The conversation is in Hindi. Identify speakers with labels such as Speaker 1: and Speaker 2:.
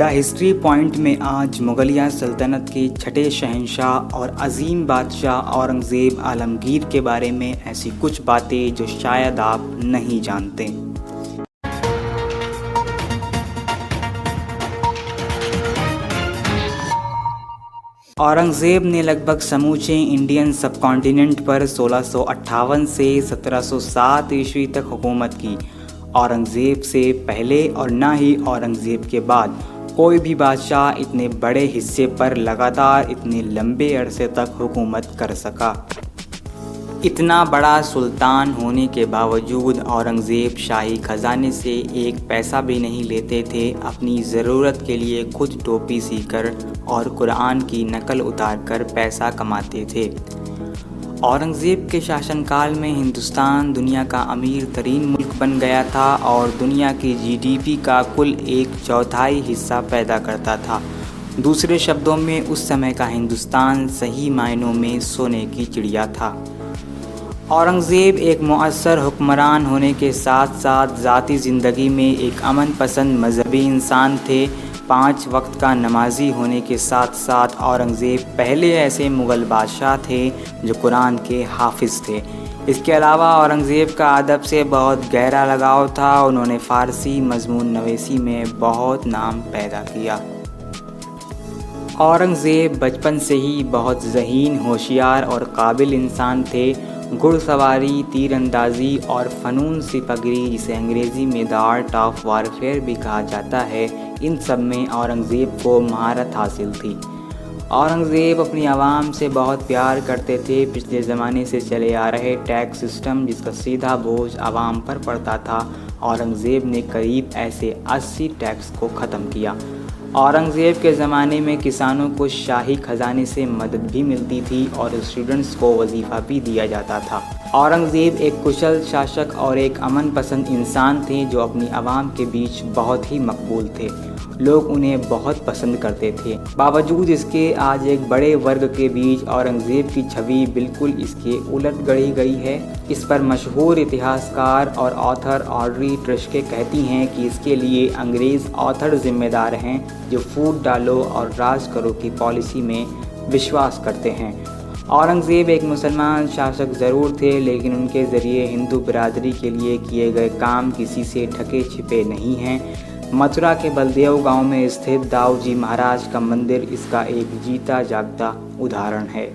Speaker 1: द हिस्ट्री पॉइंट में आज मुगलिया सल्तनत के छठे शहंशाह और अजीम बादशाह औरंगज़ेब आलमगीर के बारे में ऐसी कुछ बातें जो शायद आप नहीं जानते। औरंगज़ेब ने लगभग समूचे इंडियन सबकॉन्टिनेंट पर 1658 से 1707 ईस्वी तक हुकूमत की। औरंगज़ेब से पहले और ना ही औरंगज़ेब के बाद कोई भी बादशाह इतने बड़े हिस्से पर लगातार इतने लंबे अरसे तक हुकूमत कर सका। इतना बड़ा सुल्तान होने के बावजूद औरंगज़ेब शाही ख़जाने से एक पैसा भी नहीं लेते थे। अपनी ज़रूरत के लिए खुद टोपी सीकर और कुरान की नकल उतार कर पैसा कमाते थे। औरंगज़ेब के शासनकाल में हिंदुस्तान दुनिया का अमीर तरीन मुल्क बन गया था और दुनिया की जीडीपी का कुल 1/4 हिस्सा पैदा करता था। दूसरे शब्दों में उस समय का हिंदुस्तान सही मायनों में सोने की चिड़िया था। औरंगज़ेब एक मुअस्सर हुक्मरान होने के साथ साथ ज़ाती ज़िंदगी में एक अमन पसंद मजहबी इंसान थे। 5 वक्त का नमाजी होने के साथ साथ औरंगज़ेब पहले ऐसे मुग़ल बादशाह थे जो कुरान के हाफिज़ थे। इसके अलावा औरंगज़ेब का अदब से बहुत गहरा लगाव था। उन्होंने फ़ारसी मज़मून नवीसी में बहुत नाम पैदा किया। औरंगज़ेब बचपन से ही बहुत ज़हीन, होशियार और काबिल इंसान थे। घुड़सवारी, तीरंदाजी और फ़नून सिपगरी, जिसे अंग्रेज़ी में द आर्ट ऑफ वारफेयर भी कहा जाता है, इन सब में औरंगज़ेब को महारत हासिल थी। औरंगज़ेब अपनी आवाम से बहुत प्यार करते थे। पिछले ज़माने से चले आ रहे टैक्स सिस्टम जिसका सीधा बोझ आवाम पर पड़ता था, औरंगज़ेब ने करीब ऐसे 80 टैक्स को ख़त्म किया। औरंगज़ेब के ज़माने में किसानों को शाही ख़जाने से मदद भी मिलती थी और स्टूडेंट्स को वजीफ़ा भी दिया जाता था। औरंगज़ेब एक कुशल शासक और एक अमन पसंद इंसान थे जो अपनी आवाम के बीच बहुत ही मकबूल थे। लोग उन्हें बहुत पसंद करते थे। बावजूद इसके आज एक बड़े वर्ग के बीच औरंगज़ेब की छवि बिल्कुल इसके उलट गढ़ी गई है। इस पर मशहूर इतिहासकार और ऑथर ऑड्री ट्रिशके कहती हैं कि इसके लिए अंग्रेज़ ऑथर ज़िम्मेदार हैं जो फूट डालो और राज करो की पॉलिसी में विश्वास करते हैं। औरंगज़ेब एक मुसलमान शासक ज़रूर थे, लेकिन उनके ज़रिए हिंदू बिरादरी के लिए किए गए काम किसी से ढके छिपे नहीं हैं। मथुरा के बलदेव गांव में स्थित दाऊजी महाराज का मंदिर इसका एक जीता जागता उदाहरण है।